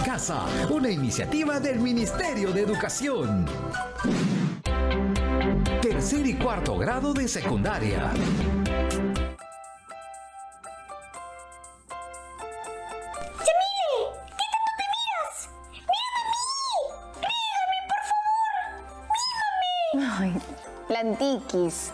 Casa, una iniciativa del Ministerio de Educación. Tercer y cuarto grado de secundaria. Ay, Lantiquis,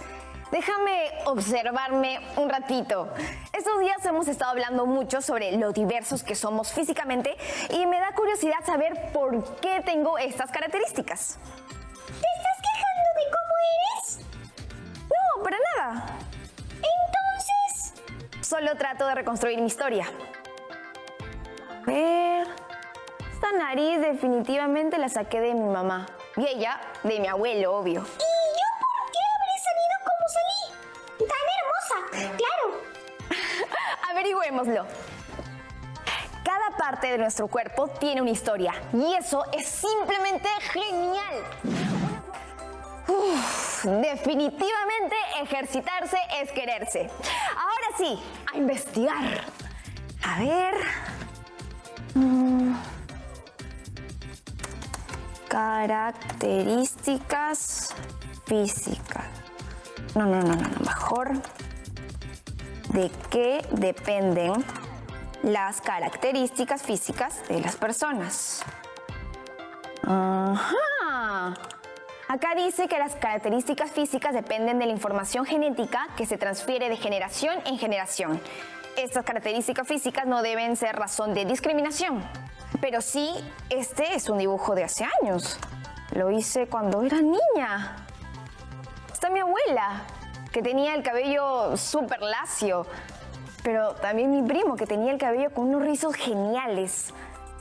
déjame observarme un ratito. Estos días hemos estado hablando mucho sobre lo diversos que somos físicamente y me da curiosidad saber por qué tengo estas características. ¿Te estás quejando de cómo eres? No, para nada. Entonces... Solo trato de reconstruir mi historia. A ver... Esta nariz definitivamente la saqué de mi mamá. Y ella, de mi abuelo, obvio. ¿Y yo por qué habré salido como salí? ¡Tan hermosa! ¡Claro! Averigüémoslo. Cada parte de nuestro cuerpo tiene una historia. Y eso es simplemente genial. Definitivamente ejercitarse es quererse. Ahora sí, a investigar. A ver... Características físicas. No, mejor. ¿De qué dependen las características físicas de las personas? Ajá. Acá dice que las características físicas dependen de la información genética que se transfiere de generación en generación. Estas características físicas no deben ser razón de discriminación. Pero sí, este es un dibujo de hace años. Lo hice cuando era niña. Está mi abuela, que tenía el cabello súper lacio. Pero también mi primo, que tenía el cabello con unos rizos geniales.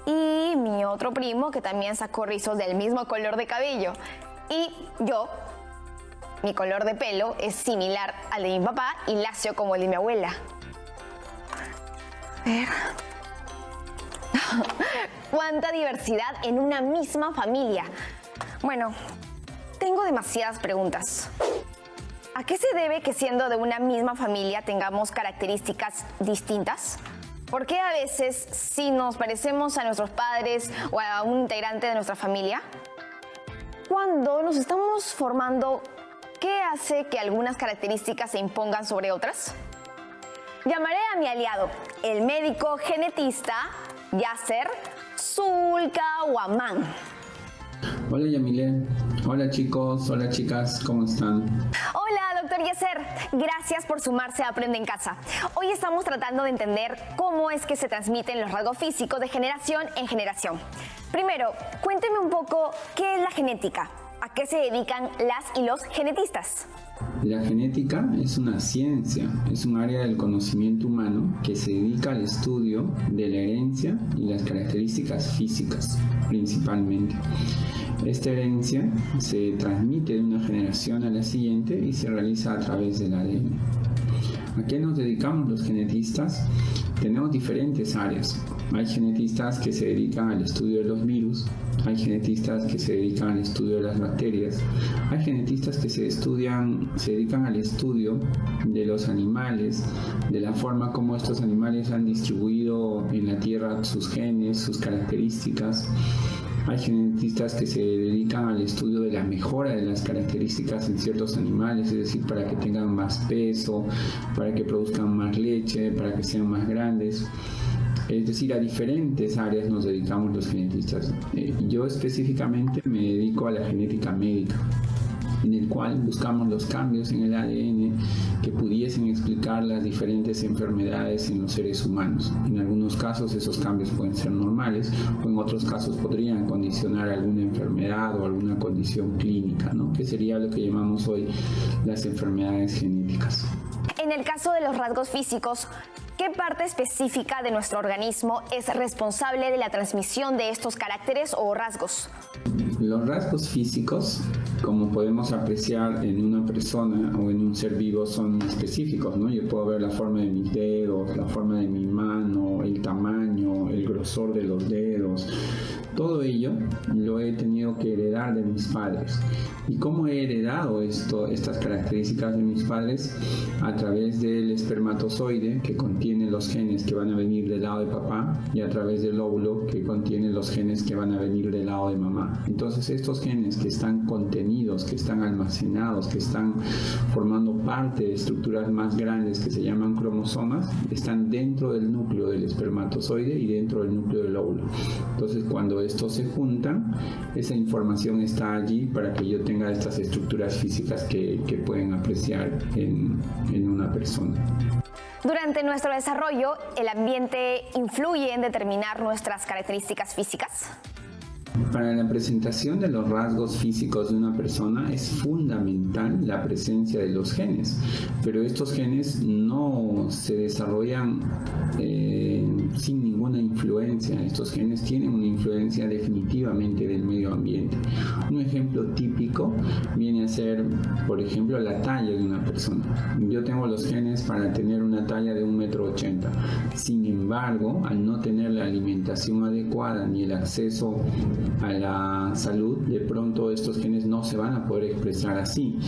Y mi otro primo, que también sacó rizos del mismo color de cabello. Y yo, mi color de pelo es similar al de mi papá y lacio como el de mi abuela. A ver... ¡Cuánta diversidad en una misma familia! Bueno, tengo demasiadas preguntas. ¿A qué se debe que siendo de una misma familia tengamos características distintas? ¿Por qué a veces sí nos parecemos a nuestros padres o a un integrante de nuestra familia? Cuando nos estamos formando, ¿qué hace que algunas características se impongan sobre otras? Llamaré a mi aliado, el médico genetista Yasser Zulkawaman. Hola Yamile, hola chicos, hola chicas, ¿cómo están? Hola doctor Yasser, gracias por sumarse a Aprende en Casa. Hoy estamos tratando de entender cómo es que se transmiten los rasgos físicos de generación en generación. Primero, cuénteme un poco qué es la genética, a qué se dedican las y los genetistas. La genética es una ciencia, es un área del conocimiento humano que se dedica al estudio de la herencia y las características físicas, principalmente. Esta herencia se transmite de una generación a la siguiente y se realiza a través del ADN. ¿A qué nos dedicamos los genetistas? Tenemos diferentes áreas. Hay genetistas que se dedican al estudio de los virus, hay genetistas que se dedican al estudio de las bacterias, hay genetistas que se dedican al estudio de los animales, de la forma como estos animales han distribuido en la Tierra sus genes, sus características. Hay genetistas que se dedican al estudio de la mejora de las características en ciertos animales, es decir, para que tengan más peso, para que produzcan más leche, para que sean más grandes. Es decir, a diferentes áreas nos dedicamos los genetistas. Yo específicamente me dedico a la genética médica, en el cual buscamos los cambios en el ADN que pudiesen explicar las diferentes enfermedades en los seres humanos. En algunos casos esos cambios pueden ser normales o en otros casos podrían condicionar alguna enfermedad o alguna condición clínica, ¿no? Que sería lo que llamamos hoy las enfermedades genéticas. En el caso de los rasgos físicos, ¿qué parte específica de nuestro organismo es responsable de la transmisión de estos caracteres o rasgos? Los rasgos físicos, como podemos apreciar en una persona o en un ser vivo, son específicos, ¿no? Yo puedo ver la forma de mis dedos, la forma de mi mano, el tamaño, el grosor de los dedos. Todo ello lo he tenido que heredar de mis padres. ¿Y cómo he heredado estas características de mis padres? A través del espermatozoide que contiene contiene los genes que van a venir del lado de papá y a través del óvulo que contiene los genes que van a venir del lado de mamá. Entonces estos genes que están contenidos, que están almacenados, que están formando parte de estructuras más grandes que se llaman cromosomas, están dentro del núcleo del espermatozoide y dentro del núcleo del óvulo. Entonces cuando estos se juntan, esa información está allí para que yo tenga estas estructuras físicas que pueden apreciar en una persona. Durante nuestro desarrollo, ¿el ambiente influye en determinar nuestras características físicas? Para la presentación de los rasgos físicos de una persona es fundamental la presencia de los genes, pero estos genes no se desarrollan sin ninguna influencia. Estos genes tienen una influencia definitivamente del medio ambiente. Un ejemplo típico viene a ser, por ejemplo, la talla de una persona. Yo tengo los genes para tener una talla de 1,80 m. Sin embargo, al no tener la alimentación adecuada ni el acceso a la salud, de pronto estos genes no se van a poder expresar así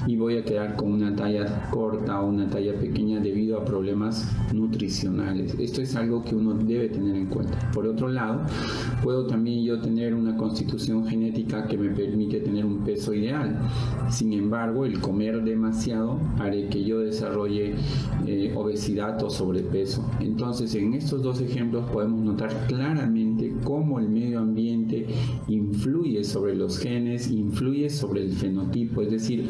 y voy a quedar con una talla corta o una talla pequeña debido a problemas nutricionales. Esto es algo que uno debe tener en cuenta. Por otro lado, puedo también yo tener una constitución genética que me permite tener un peso ideal. Sin embargo, el comer demasiado haré que yo desarrolle obesidad o sobrepeso. Entonces, en estos dos ejemplos podemos notar claramente cómo el medio ambiente influye sobre los genes, influye sobre el fenotipo, es decir,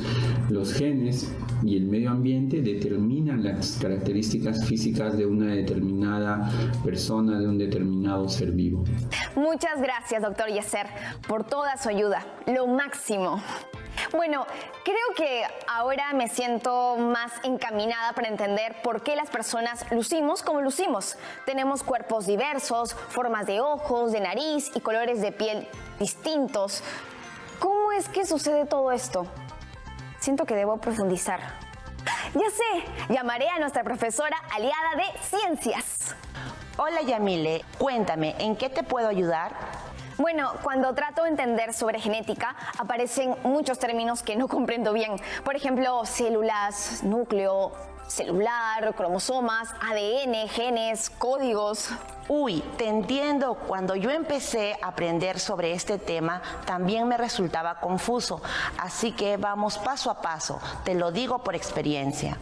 los genes y el medio ambiente determinan las características físicas de una determinada persona, de un determinado ser vivo. Muchas gracias, doctor Yeser, por toda su ayuda. Lo máximo. Bueno, creo que ahora me siento más encaminada para entender por qué las personas lucimos como lucimos. Tenemos cuerpos diversos, formas de ojos, de nariz y colores de piel distintos. ¿Cómo es que sucede todo esto? Siento que debo profundizar. Ya sé, llamaré a nuestra profesora aliada de ciencias. Hola Yamile, cuéntame, ¿en qué te puedo ayudar? Bueno, cuando trato de entender sobre genética, aparecen muchos términos que no comprendo bien. Por ejemplo, células, núcleo celular, cromosomas, ADN, genes, códigos. Uy, te entiendo. Cuando yo empecé a aprender sobre este tema, también me resultaba confuso. Así que vamos paso a paso. Te lo digo por experiencia.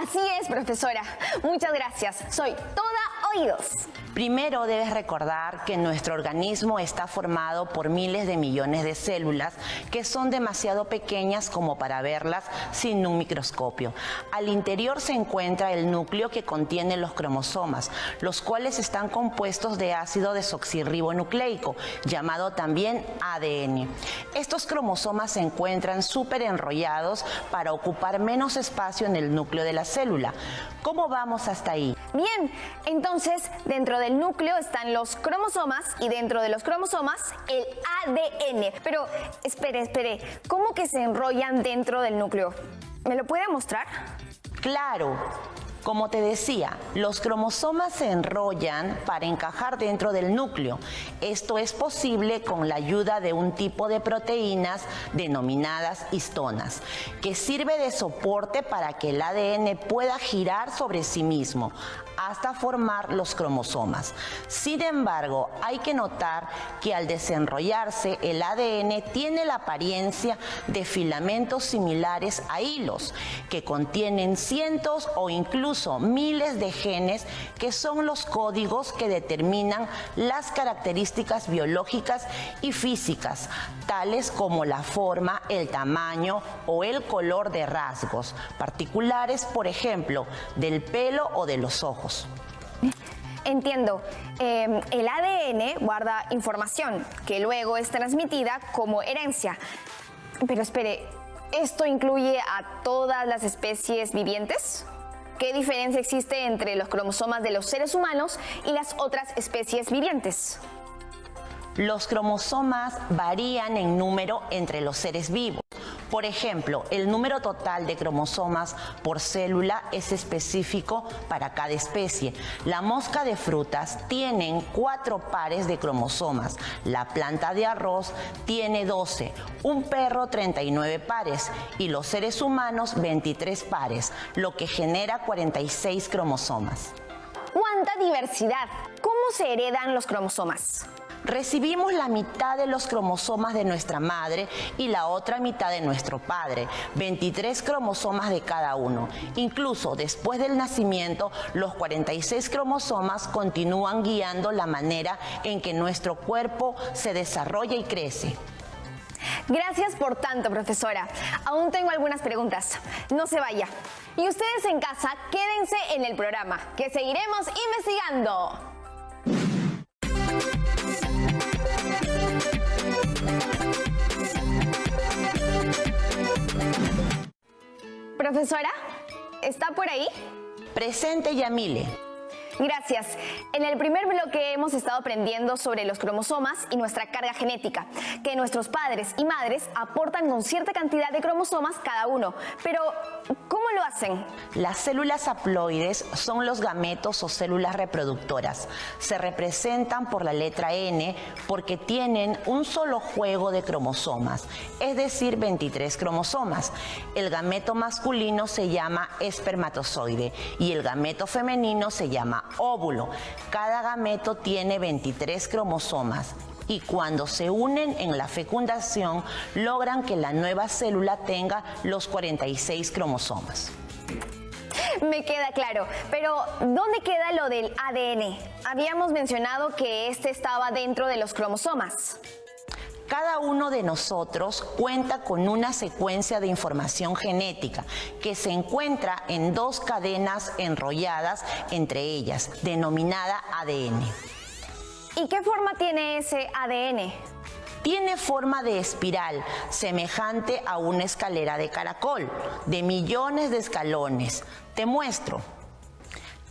Así es, profesora. Muchas gracias. Soy toda oídos. Primero debes recordar que nuestro organismo está formado por miles de millones de células que son demasiado pequeñas como para verlas sin un microscopio. Al interior se encuentra el núcleo que contiene los cromosomas, los cuales están compuestos de ácido desoxirribonucleico, llamado también ADN. Estos cromosomas se encuentran súper enrollados para ocupar menos espacio en el núcleo de la célula. ¿Cómo vamos hasta ahí? Bien, entonces dentro del núcleo están los cromosomas y dentro de los cromosomas el ADN. Pero espere, ¿cómo que se enrollan dentro del núcleo? ¿Me lo puede mostrar? Claro. Como te decía, los cromosomas se enrollan para encajar dentro del núcleo. Esto es posible con la ayuda de un tipo de proteínas denominadas histonas, que sirve de soporte para que el ADN pueda girar sobre sí mismo hasta formar los cromosomas. Sin embargo, hay que notar que al desenrollarse, el ADN tiene la apariencia de filamentos similares a hilos, que contienen cientos o incluso miles de genes que son los códigos que determinan las características biológicas y físicas, tales como la forma, el tamaño o el color de rasgos particulares, por ejemplo, del pelo o de los ojos. Entiendo. El ADN guarda información que luego es transmitida como herencia. Pero espere, ¿esto incluye a todas las especies vivientes? ¿Qué diferencia existe entre los cromosomas de los seres humanos y las otras especies vivientes? Los cromosomas varían en número entre los seres vivos. Por ejemplo, el número total de cromosomas por célula es específico para cada especie. La mosca de frutas tiene 4 pares de cromosomas, la planta de arroz tiene 12, un perro 39 pares y los seres humanos 23 pares, lo que genera 46 cromosomas. ¡Cuánta diversidad! ¿Cómo se heredan los cromosomas? Recibimos la mitad de los cromosomas de nuestra madre y la otra mitad de nuestro padre, 23 cromosomas de cada uno. Incluso después del nacimiento, los 46 cromosomas continúan guiando la manera en que nuestro cuerpo se desarrolla y crece. Gracias por tanto, profesora. Aún tengo algunas preguntas. No se vaya. Y ustedes en casa, quédense en el programa, que seguiremos investigando. Profesora, ¿está por ahí? Presente, Yamile. Gracias. En el primer bloque hemos estado aprendiendo sobre los cromosomas y nuestra carga genética, que nuestros padres y madres aportan con cierta cantidad de cromosomas cada uno. Pero, ¿cómo lo hacen? Las células haploides son los gametos o células reproductoras. Se representan por la letra N porque tienen un solo juego de cromosomas, es decir, 23 cromosomas. El gameto masculino se llama espermatozoide y el gameto femenino se llama óvulo. Cada gameto tiene 23 cromosomas y cuando se unen en la fecundación logran que la nueva célula tenga los 46 cromosomas. Me queda claro, pero ¿dónde queda lo del ADN? Habíamos mencionado que este estaba dentro de los cromosomas. Cada uno de nosotros cuenta con una secuencia de información genética que se encuentra en dos cadenas enrolladas entre ellas, denominada ADN. ¿Y qué forma tiene ese ADN? Tiene forma de espiral, semejante a una escalera de caracol, de millones de escalones. Te muestro.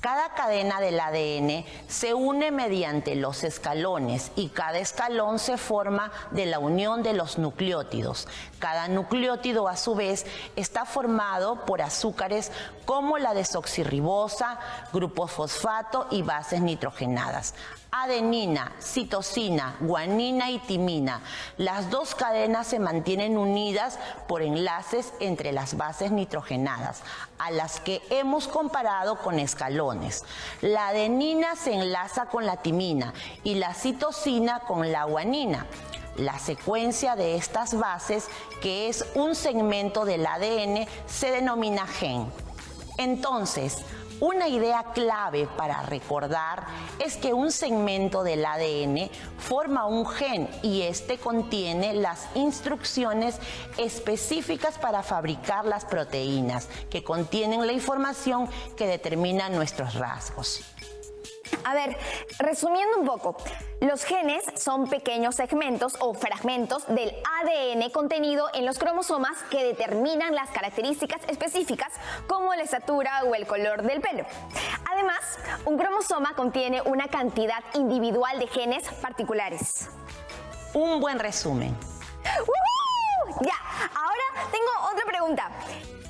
Cada cadena del ADN se une mediante los escalones y cada escalón se forma de la unión de los nucleótidos. Cada nucleótido, a su vez, está formado por azúcares como la desoxirribosa, grupo fosfato y bases nitrogenadas. Adenina, citosina, guanina y timina. Las dos cadenas se mantienen unidas por enlaces entre las bases nitrogenadas, a las que hemos comparado con escalones. La adenina se enlaza con la timina y la citosina con la guanina. La secuencia de estas bases, que es un segmento del ADN, se denomina gen. Entonces, una idea clave para recordar es que un segmento del ADN forma un gen y este contiene las instrucciones específicas para fabricar las proteínas que contienen la información que determina nuestros rasgos. A ver, resumiendo un poco, los genes son pequeños segmentos o fragmentos del ADN contenido en los cromosomas que determinan las características específicas como la estatura o el color del pelo. Además, un cromosoma contiene una cantidad individual de genes particulares. Un buen resumen. ¡Woohoo! Ya, ahora tengo otra pregunta.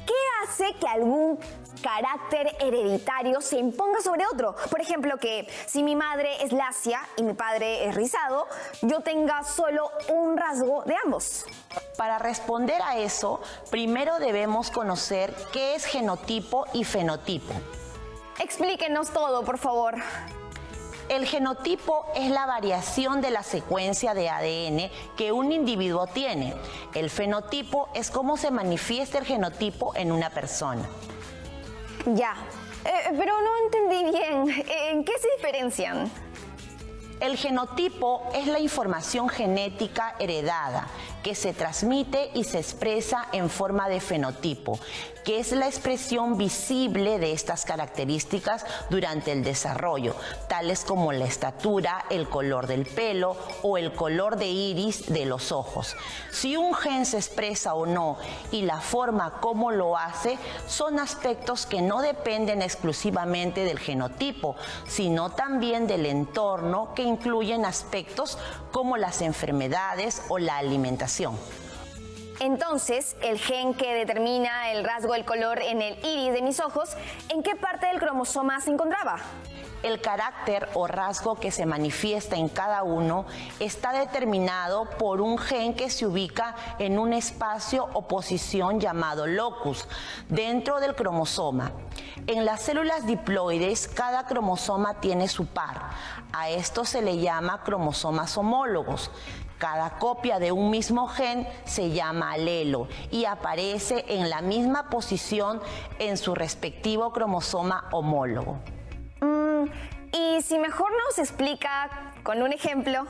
¿Qué hace que algún carácter hereditario se imponga sobre otro? Por ejemplo, que si mi madre es lacia y mi padre es rizado, yo tenga solo un rasgo de ambos. Para responder a eso, primero debemos conocer qué es genotipo y fenotipo. Explíquenos todo, por favor. El genotipo es la variación de la secuencia de ADN que un individuo tiene. El fenotipo es cómo se manifiesta el genotipo en una persona. Ya, pero no entendí bien. ¿En qué se diferencian? El genotipo es la información genética heredada que se transmite y se expresa en forma de fenotipo, que es la expresión visible de estas características durante el desarrollo, tales como la estatura, el color del pelo o el color de iris de los ojos. Si un gen se expresa o no y la forma como lo hace son aspectos que no dependen exclusivamente del genotipo, sino también del entorno, que incluyen aspectos como las enfermedades o la alimentación. Entonces, el gen que determina el rasgo del color en el iris de mis ojos, ¿en qué parte del cromosoma se encontraba? El carácter o rasgo que se manifiesta en cada uno está determinado por un gen que se ubica en un espacio o posición llamado locus dentro del cromosoma. En las células diploides, cada cromosoma tiene su par. A esto se le llama cromosomas homólogos. Cada copia de un mismo gen se llama alelo y aparece en la misma posición en su respectivo cromosoma homólogo. Y si mejor nos explica con un ejemplo.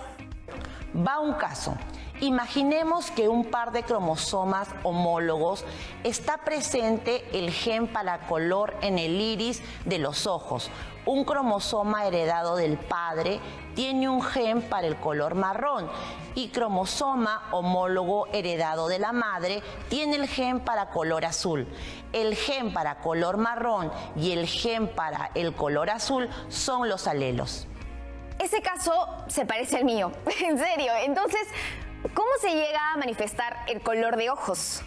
Va un caso. Imaginemos que un par de cromosomas homólogos está presente el gen para color en el iris de los ojos. Un cromosoma heredado del padre tiene un gen para el color marrón y cromosoma homólogo heredado de la madre tiene el gen para color azul. El gen para color marrón y el gen para el color azul son los alelos. Ese caso se parece al mío, en serio. Entonces, ¿cómo se llega a manifestar el color de ojos?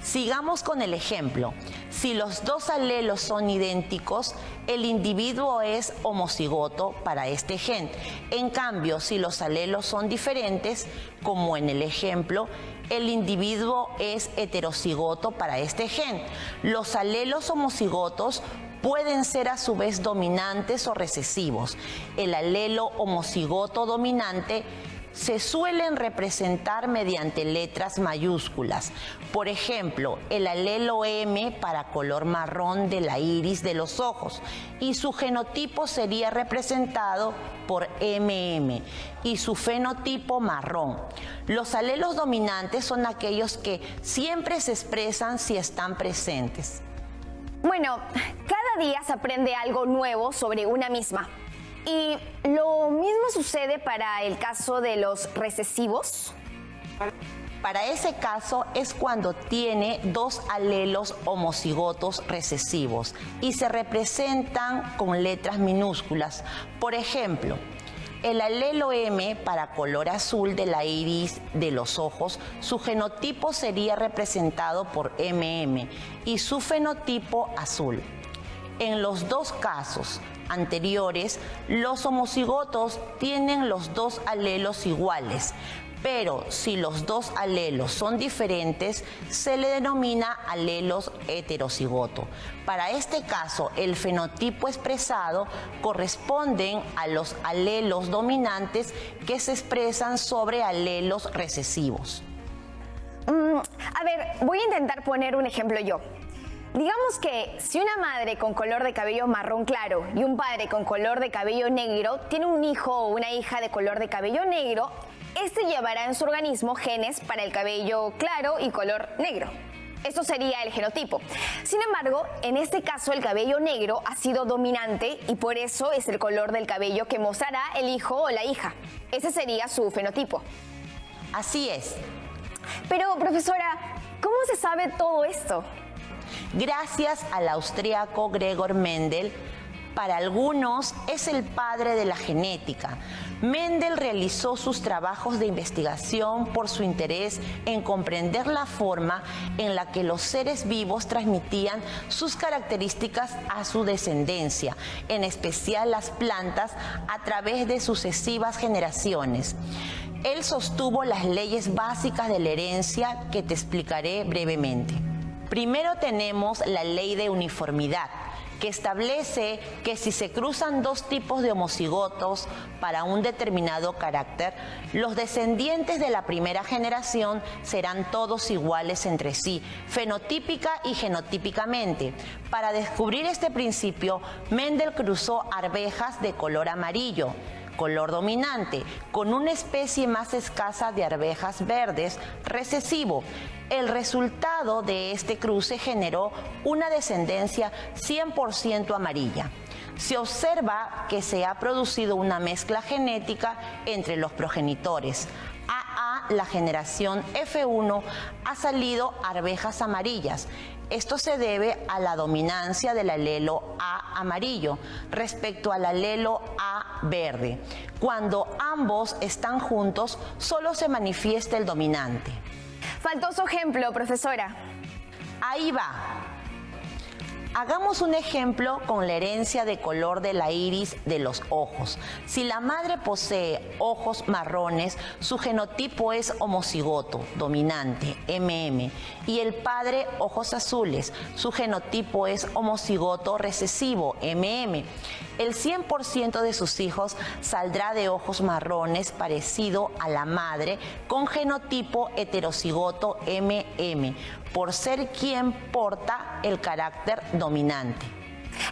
Sigamos con el ejemplo. Si los dos alelos son idénticos, el individuo es homocigoto para este gen. En cambio, si los alelos son diferentes, como en el ejemplo, el individuo es heterocigoto para este gen. Los alelos homocigotos pueden ser a su vez dominantes o recesivos. El alelo homocigoto dominante se suelen representar mediante letras mayúsculas. Por ejemplo, el alelo M para color marrón de la iris de los ojos y su genotipo sería representado por MM y su fenotipo marrón. Los alelos dominantes son aquellos que siempre se expresan si están presentes. Bueno, cada día se aprende algo nuevo sobre una misma. ¿Y lo mismo sucede para el caso de los recesivos? Para ese caso es cuando tiene dos alelos homocigotos recesivos y se representan con letras minúsculas. Por ejemplo, el alelo M para color azul de la iris de los ojos, su genotipo sería representado por MM y su fenotipo azul. En los dos casos anteriores, los homocigotos tienen los dos alelos iguales, pero si los dos alelos son diferentes, se le denomina alelos heterocigoto. Para este caso, el fenotipo expresado corresponden a los alelos dominantes que se expresan sobre alelos recesivos. A ver, voy a intentar poner un ejemplo yo. Digamos que si una madre con color de cabello marrón claro y un padre con color de cabello negro tiene un hijo o una hija de color de cabello negro, este llevará en su organismo genes para el cabello claro y color negro. Esto sería el genotipo. Sin embargo, en este caso el cabello negro ha sido dominante y por eso es el color del cabello que mostrará el hijo o la hija. Ese sería su fenotipo. Así es. Pero, profesora, ¿cómo se sabe todo esto? Gracias al austríaco Gregor Mendel, para algunos es el padre de la genética. Mendel realizó sus trabajos de investigación por su interés en comprender la forma en la que los seres vivos transmitían sus características a su descendencia, en especial las plantas, a través de sucesivas generaciones. Él sostuvo las leyes básicas de la herencia que te explicaré brevemente. Primero tenemos la ley de uniformidad, que establece que si se cruzan dos tipos de homocigotos para un determinado carácter, los descendientes de la primera generación serán todos iguales entre sí, fenotípica y genotípicamente. Para descubrir este principio, Mendel cruzó arvejas de color amarillo, color dominante, con una especie más escasa de arvejas verdes, recesivo. El resultado de este cruce generó una descendencia 100% amarilla. Se observa que se ha producido una mezcla genética entre los progenitores. La generación F1 ha salido arvejas amarillas. Esto se debe a la dominancia del alelo A amarillo respecto al alelo A verde. Cuando ambos están juntos, solo se manifiesta el dominante. Faltó su ejemplo, profesora. Ahí va. Hagamos un ejemplo con la herencia de color de la iris de los ojos. Si la madre posee ojos marrones, su genotipo es homocigoto, dominante, MM, y el padre ojos azules, su genotipo es homocigoto recesivo, MM. El 100% de sus hijos saldrá de ojos marrones parecido a la madre con genotipo heterocigoto MM, por ser quien porta el carácter dominante.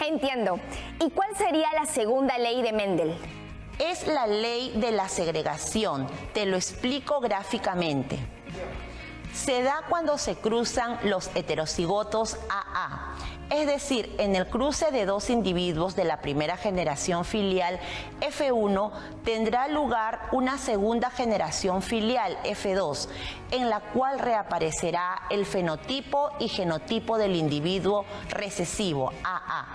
Entiendo. ¿Y cuál sería la segunda ley de Mendel? Es la ley de la segregación. Te lo explico gráficamente. Se da cuando se cruzan los heterocigotos AA, es decir, en el cruce de dos individuos de la primera generación filial F1 tendrá lugar una segunda generación filial F2, en la cual reaparecerá el fenotipo y genotipo del individuo recesivo AA.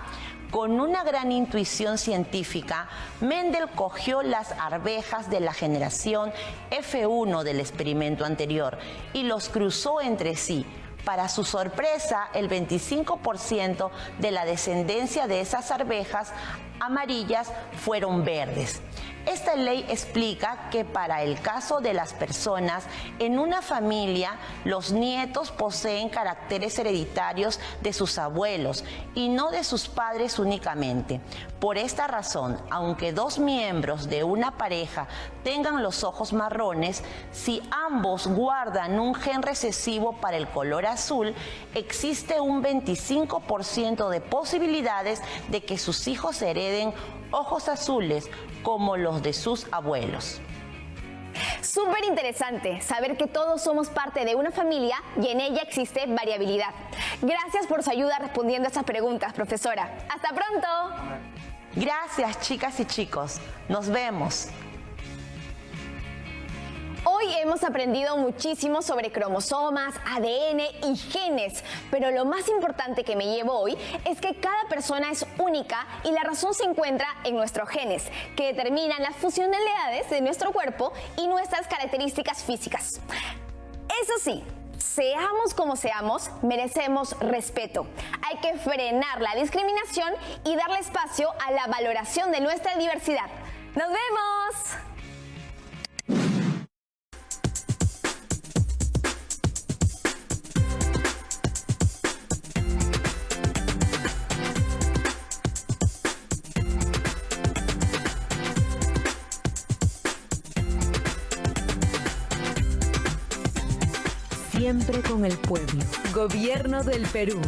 Con una gran intuición científica, Mendel cogió las arvejas de la generación F1 del experimento anterior y los cruzó entre sí. Para su sorpresa, el 25% de la descendencia de esas arvejas amarillas fueron verdes. Esta ley explica que para el caso de las personas en una familia, los nietos poseen caracteres hereditarios de sus abuelos y no de sus padres únicamente. Por esta razón, aunque dos miembros de una pareja tengan los ojos marrones, si ambos guardan un gen recesivo para el color azul, existe un 25% de posibilidades de que sus hijos hereden ojos azules como los de sus abuelos. Súper interesante saber que todos somos parte de una familia y en ella existe variabilidad. Gracias por su ayuda respondiendo a estas preguntas, profesora. ¡Hasta pronto! Gracias, chicas y chicos. Nos vemos. Hoy hemos aprendido muchísimo sobre cromosomas, ADN y genes, pero lo más importante que me llevo hoy es que cada persona es única y la razón se encuentra en nuestros genes, que determinan las funcionalidades de nuestro cuerpo y nuestras características físicas. Eso sí, seamos como seamos, merecemos respeto. Hay que frenar la discriminación y darle espacio a la valoración de nuestra diversidad. ¡Nos vemos! Siempre con el pueblo. Gobierno del Perú.